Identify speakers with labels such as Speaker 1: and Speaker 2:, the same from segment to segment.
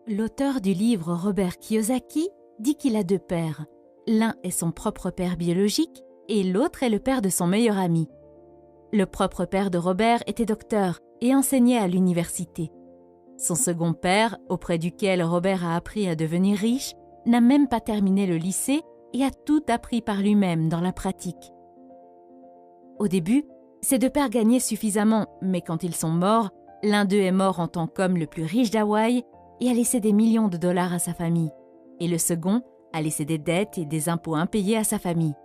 Speaker 1: L'auteur du livre Robert Kiyosaki dit qu'il a deux pères. L'un est son propre père biologique et l'autre est le père de son meilleur ami. Le propre père de Robert était docteur et enseignait à l'université. Son second père, auprès duquel Robert a appris à devenir riche, n'a même pas terminé le lycée et a tout appris par lui-même dans la pratique. Au début, ces deux pères gagnaient suffisamment, mais quand ils sont morts, l'un d'eux est mort en tant qu'homme le plus riche d'Hawaï et a laissé des millions de dollars à sa famille, et le second a laissé des dettes et des impôts impayés à sa famille.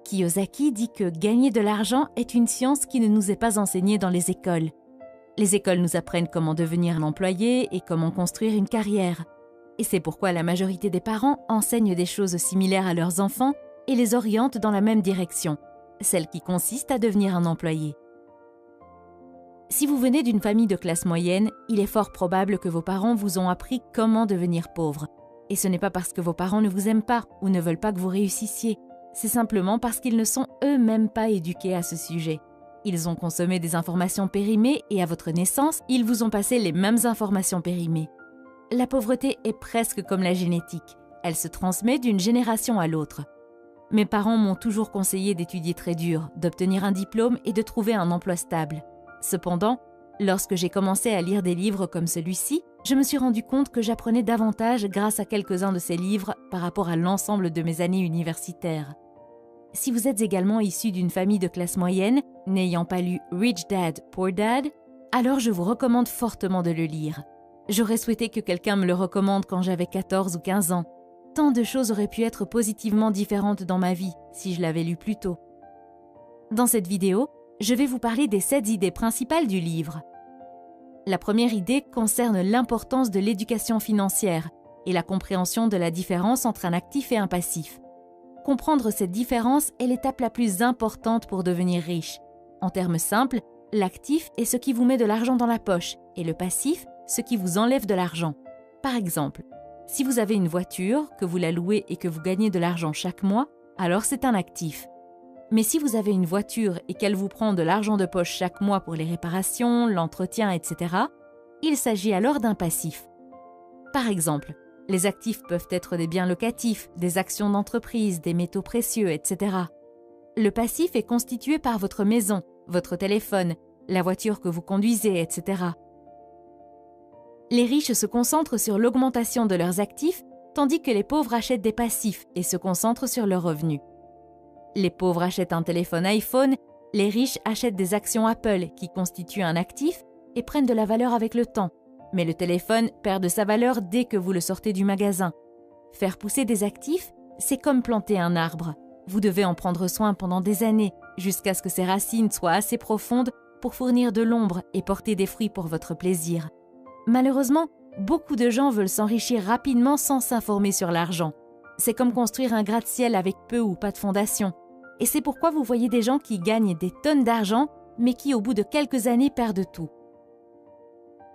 Speaker 1: Kiyosaki dit que gagner de l'argent est une science qui ne nous est pas enseignée dans les écoles. Les écoles nous apprennent comment devenir un employé et comment construire une carrière. Et c'est pourquoi la majorité des parents enseignent des choses similaires à leurs enfants et les orientent dans la même direction, celle qui consiste à devenir un employé. Si vous venez d'une famille de classe moyenne, il est fort probable que vos parents vous ont appris comment devenir pauvre. Et ce n'est pas parce que vos parents ne vous aiment pas ou ne veulent pas que vous réussissiez. C'est simplement parce qu'ils ne sont eux-mêmes pas éduqués à ce sujet. Ils ont consommé des informations périmées et à votre naissance, ils vous ont passé les mêmes informations périmées. La pauvreté est presque comme la génétique. Elle se transmet d'une génération à l'autre. Mes parents m'ont toujours conseillé d'étudier très dur, d'obtenir un diplôme et de trouver un emploi stable. Cependant, lorsque j'ai commencé à lire des livres comme celui-ci, je me suis rendu compte que j'apprenais davantage grâce à quelques-uns de ces livres par rapport à l'ensemble de mes années universitaires. Si vous êtes également issu d'une famille de classe moyenne, n'ayant pas lu Rich Dad, Poor Dad, alors je vous recommande fortement de le lire. J'aurais souhaité que quelqu'un me le recommande quand j'avais 14 ou 15 ans. Tant de choses auraient pu être positivement différentes dans ma vie si je l'avais lu plus tôt. Dans cette vidéo, je vais vous parler des 7 idées principales du livre. La première idée concerne l'importance de l'éducation financière et la compréhension de la différence entre un actif et un passif. Comprendre cette différence est l'étape la plus importante pour devenir riche. En termes simples, l'actif est ce qui vous met de l'argent dans la poche et le passif, ce qui vous enlève de l'argent. Par exemple, si vous avez une voiture, que vous la louez et que vous gagnez de l'argent chaque mois, alors c'est un actif. Mais si vous avez une voiture et qu'elle vous prend de l'argent de poche chaque mois pour les réparations, l'entretien, etc., il s'agit alors d'un passif. Par exemple, les actifs peuvent être des biens locatifs, des actions d'entreprise, des métaux précieux, etc. Le passif est constitué par votre maison, votre téléphone, la voiture que vous conduisez, etc. Les riches se concentrent sur l'augmentation de leurs actifs, tandis que les pauvres achètent des passifs et se concentrent sur leurs revenus. Les pauvres achètent un téléphone iPhone, les riches achètent des actions Apple qui constituent un actif et prennent de la valeur avec le temps. Mais le téléphone perd de sa valeur dès que vous le sortez du magasin. Faire pousser des actifs, c'est comme planter un arbre. Vous devez en prendre soin pendant des années, jusqu'à ce que ses racines soient assez profondes pour fournir de l'ombre et porter des fruits pour votre plaisir. Malheureusement, beaucoup de gens veulent s'enrichir rapidement sans s'informer sur l'argent. C'est comme construire un gratte-ciel avec peu ou pas de fondation. Et c'est pourquoi vous voyez des gens qui gagnent des tonnes d'argent, mais qui au bout de quelques années perdent tout.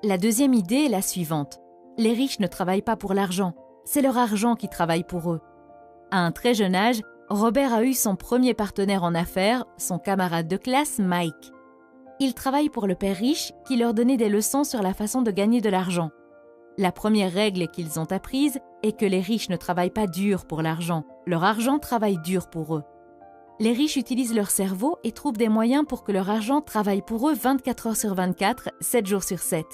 Speaker 1: La deuxième idée est la suivante. Les riches ne travaillent pas pour l'argent, c'est leur argent qui travaille pour eux. À un très jeune âge, Robert a eu son premier partenaire en affaires, son camarade de classe Mike. Ils travaillent pour le père riche qui leur donnait des leçons sur la façon de gagner de l'argent. La première règle qu'ils ont apprise est que les riches ne travaillent pas dur pour l'argent, leur argent travaille dur pour eux. Les riches utilisent leur cerveau et trouvent des moyens pour que leur argent travaille pour eux 24 heures sur 24, 7 jours sur 7.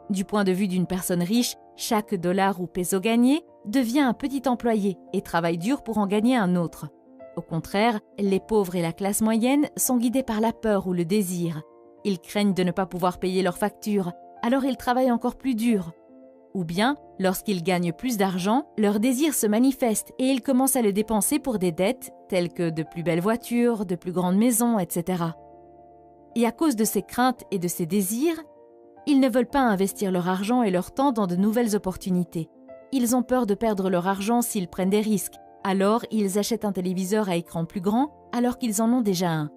Speaker 1: Du point de vue d'une personne riche, chaque dollar ou peso gagné devient un petit employé et travaille dur pour en gagner un autre. Au contraire, les pauvres et la classe moyenne sont guidés par la peur ou le désir. Ils craignent de ne pas pouvoir payer leurs factures, alors ils travaillent encore plus dur. Ou bien, lorsqu'ils gagnent plus d'argent, leur désir se manifeste et ils commencent à le dépenser pour des dettes telles que de plus belles voitures, de plus grandes maisons, etc. Et à cause de ces craintes et de ces désirs, ils ne veulent pas investir leur argent et leur temps dans de nouvelles opportunités. Ils ont peur de perdre leur argent s'ils prennent des risques, alors ils achètent un téléviseur à écran plus grand alors qu'ils en ont déjà un.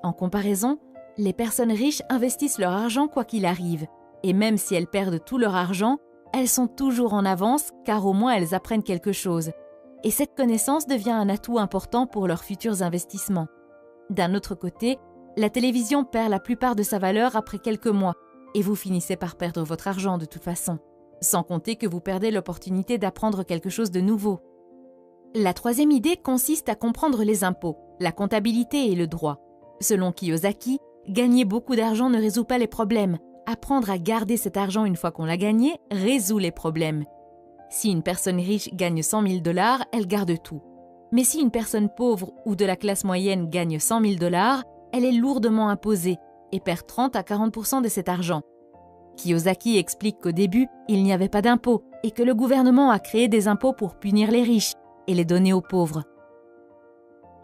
Speaker 1: En comparaison, les personnes riches investissent leur argent quoi qu'il arrive, et même si elles perdent tout leur argent, elles sont toujours en avance car au moins elles apprennent quelque chose. Et cette connaissance devient un atout important pour leurs futurs investissements. D'un autre côté, la télévision perd la plupart de sa valeur après quelques mois et vous finissez par perdre votre argent de toute façon. sans compter que vous perdez l'opportunité d'apprendre quelque chose de nouveau. La troisième idée consiste à comprendre les impôts, la comptabilité et le droit. Selon Kiyosaki, gagner beaucoup d'argent ne résout pas les problèmes. Apprendre à garder cet argent une fois qu'on l'a gagné résout les problèmes. Si une personne riche gagne 100 000 $, elle garde tout. Mais si une personne pauvre ou de la classe moyenne gagne 100 000 $, elle est lourdement imposée et perd 30 à 40% de cet argent. Kiyosaki explique qu'au début, il n'y avait pas d'impôts et que le gouvernement a créé des impôts pour punir les riches et les donner aux pauvres.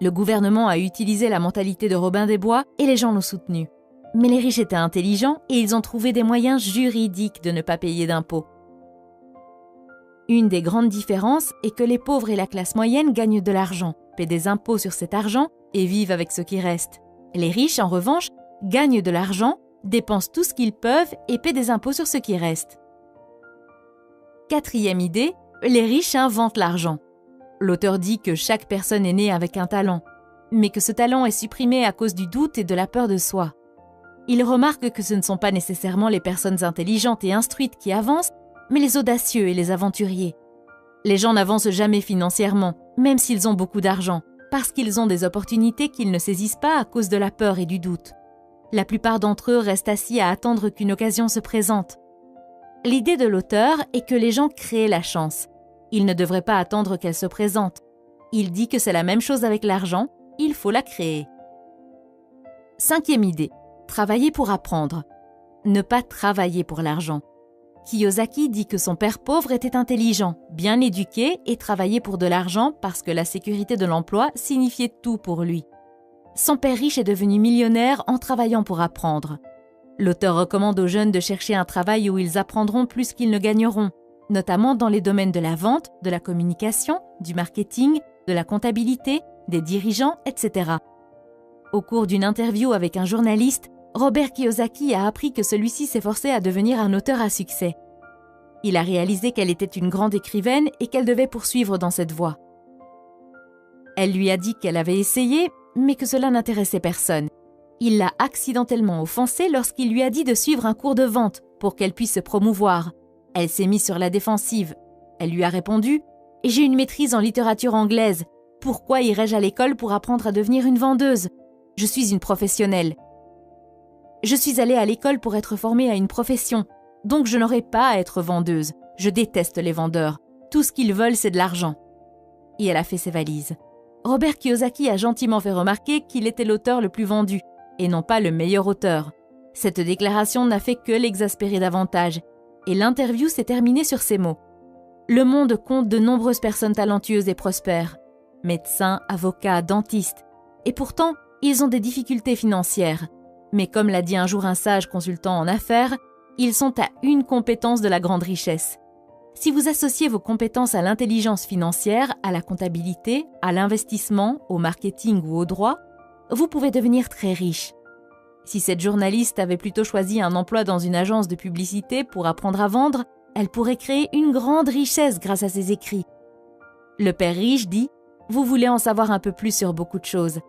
Speaker 1: Le gouvernement a utilisé la mentalité de Robin des Bois et les gens l'ont soutenu. Mais les riches étaient intelligents et ils ont trouvé des moyens juridiques de ne pas payer d'impôts. Une des grandes différences est que les pauvres et la classe moyenne gagnent de l'argent, paient des impôts sur cet argent et vivent avec ce qui reste. Les riches, en revanche, gagnent de l'argent, dépensent tout ce qu'ils peuvent et paient des impôts sur ce qui reste. Quatrième idée, les riches inventent l'argent. L'auteur dit que chaque personne est née avec un talent, mais que ce talent est supprimé à cause du doute et de la peur de soi. Il remarque que ce ne sont pas nécessairement les personnes intelligentes et instruites qui avancent, mais les audacieux et les aventuriers. Les gens n'avancent jamais financièrement, même s'ils ont beaucoup d'argent, parce qu'ils ont des opportunités qu'ils ne saisissent pas à cause de la peur et du doute. La plupart d'entre eux restent assis à attendre qu'une occasion se présente. L'idée de l'auteur est que les gens créent la chance. Ils ne devraient pas attendre qu'elle se présente. Il dit que c'est la même chose avec l'argent, il faut la créer. Cinquième idée, travailler pour apprendre. Ne pas travailler pour l'argent. Kiyosaki dit que son père pauvre était intelligent, bien éduqué et travaillait pour de l'argent parce que la sécurité de l'emploi signifiait tout pour lui. Son père riche est devenu millionnaire en travaillant pour apprendre. L'auteur recommande aux jeunes de chercher un travail où ils apprendront plus qu'ils ne gagneront, notamment dans les domaines de la vente, de la communication, du marketing, de la comptabilité, des dirigeants, etc. Au cours d'une interview avec un journaliste, Robert Kiyosaki a appris que celui-ci s'efforçait à devenir un auteur à succès. Il a réalisé qu'elle était une grande écrivaine et qu'elle devait poursuivre dans cette voie. Elle lui a dit qu'elle avait essayé, mais que cela n'intéressait personne. Il l'a accidentellement offensée lorsqu'il lui a dit de suivre un cours de vente pour qu'elle puisse se promouvoir. Elle s'est mise sur la défensive. Elle lui a répondu « J'ai une maîtrise en littérature anglaise. Pourquoi irais-je à l'école pour apprendre à devenir une vendeuse ? Je suis une professionnelle. Je suis allée à l'école pour être formée à une profession, donc je n'aurai pas à être vendeuse. Je déteste les vendeurs. Tout ce qu'ils veulent, c'est de l'argent. » Et elle a fait ses valises. Robert Kiyosaki a gentiment fait remarquer qu'il était l'auteur le plus vendu, et non pas le meilleur auteur. Cette déclaration n'a fait que l'exaspérer davantage, et l'interview s'est terminée sur ces mots. Le monde compte de nombreuses personnes talentueuses et prospères, médecins, avocats, dentistes, et pourtant, ils ont des difficultés financières. Mais comme l'a dit un jour un sage consultant en affaires, ils sont à une compétence de la grande richesse. Si vous associez vos compétences à l'intelligence financière, à la comptabilité, à l'investissement, au marketing ou au droit, vous pouvez devenir très riche. Si cette journaliste avait plutôt choisi un emploi dans une agence de publicité pour apprendre à vendre, elle pourrait créer une grande richesse grâce à ses écrits. Le père riche dit « Vous voulez en savoir un peu plus sur beaucoup de choses.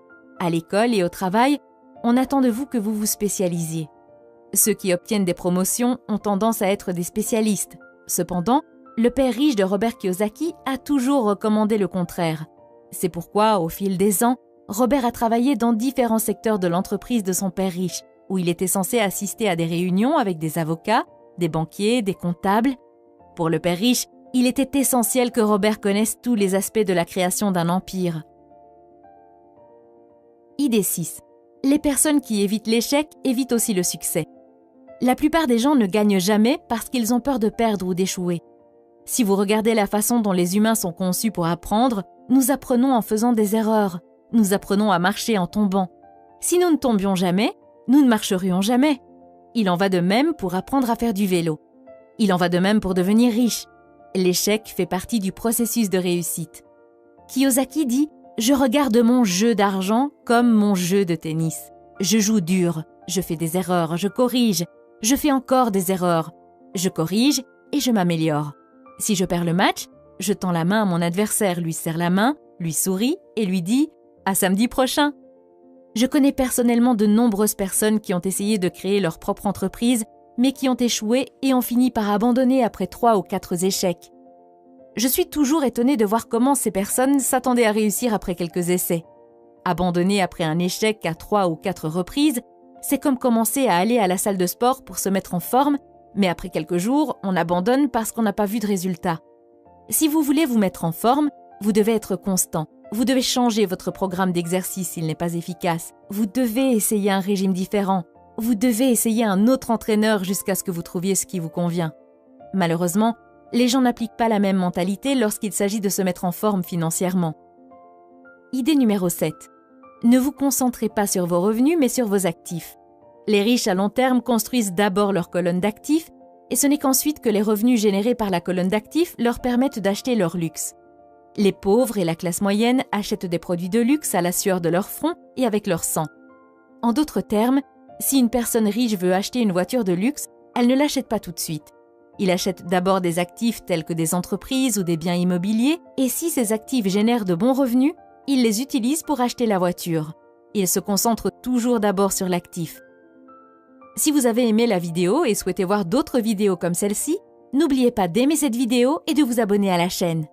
Speaker 1: À l'école et au travail, on attend de vous que vous vous spécialisiez. Ceux qui obtiennent des promotions ont tendance à être des spécialistes. Cependant, le père riche de Robert Kiyosaki a toujours recommandé le contraire. C'est pourquoi, au fil des ans, Robert a travaillé dans différents secteurs de l'entreprise de son père riche, où il était censé assister à des réunions avec des avocats, des banquiers, des comptables. Pour le père riche, il était essentiel que Robert connaisse tous les aspects de la création d'un empire. Idée 6. Les personnes qui évitent l'échec évitent aussi le succès. La plupart des gens ne gagnent jamais parce qu'ils ont peur de perdre ou d'échouer. Si vous regardez la façon dont les humains sont conçus pour apprendre, nous apprenons en faisant des erreurs. Nous apprenons à marcher en tombant. Si nous ne tombions jamais, nous ne marcherions jamais. Il en va de même pour apprendre à faire du vélo. Il en va de même pour devenir riche. L'échec fait partie du processus de réussite. Kiyosaki dit « Je regarde mon jeu d'argent comme mon jeu de tennis. Je joue dur, je fais des erreurs, je corrige, je fais encore des erreurs. Je corrige et je m'améliore. Si je perds le match, je tends la main à mon adversaire, lui serre la main, lui souris et lui dis « À samedi prochain ». Je connais personnellement de nombreuses personnes qui ont essayé de créer leur propre entreprise mais qui ont échoué et ont fini par abandonner après 3 ou 4 échecs. Je suis toujours étonnée de voir comment ces personnes s'attendaient à réussir après quelques essais. Abandonner après un échec à 3 ou 4 reprises, c'est comme commencer à aller à la salle de sport pour se mettre en forme, mais après quelques jours, on abandonne parce qu'on n'a pas vu de résultat. Si vous voulez vous mettre en forme, vous devez être constant. Vous devez changer votre programme d'exercice s'il n'est pas efficace. Vous devez essayer un régime différent. Vous devez essayer un autre entraîneur jusqu'à ce que vous trouviez ce qui vous convient. Malheureusement, les gens n'appliquent pas la même mentalité lorsqu'il s'agit de se mettre en forme financièrement. Idée numéro 7. Ne vous concentrez pas sur vos revenus, mais sur vos actifs. Les riches à long terme construisent d'abord leur colonne d'actifs, et ce n'est qu'ensuite que les revenus générés par la colonne d'actifs leur permettent d'acheter leur luxe. Les pauvres et la classe moyenne achètent des produits de luxe à la sueur de leur front et avec leur sang. En d'autres termes, si une personne riche veut acheter une voiture de luxe, elle ne l'achète pas tout de suite. Il achète d'abord des actifs tels que des entreprises ou des biens immobiliers, et si ces actifs génèrent de bons revenus, il les utilise pour acheter la voiture. Il se concentre toujours d'abord sur l'actif. Si vous avez aimé la vidéo et souhaitez voir d'autres vidéos comme celle-ci, n'oubliez pas d'aimer cette vidéo et de vous abonner à la chaîne.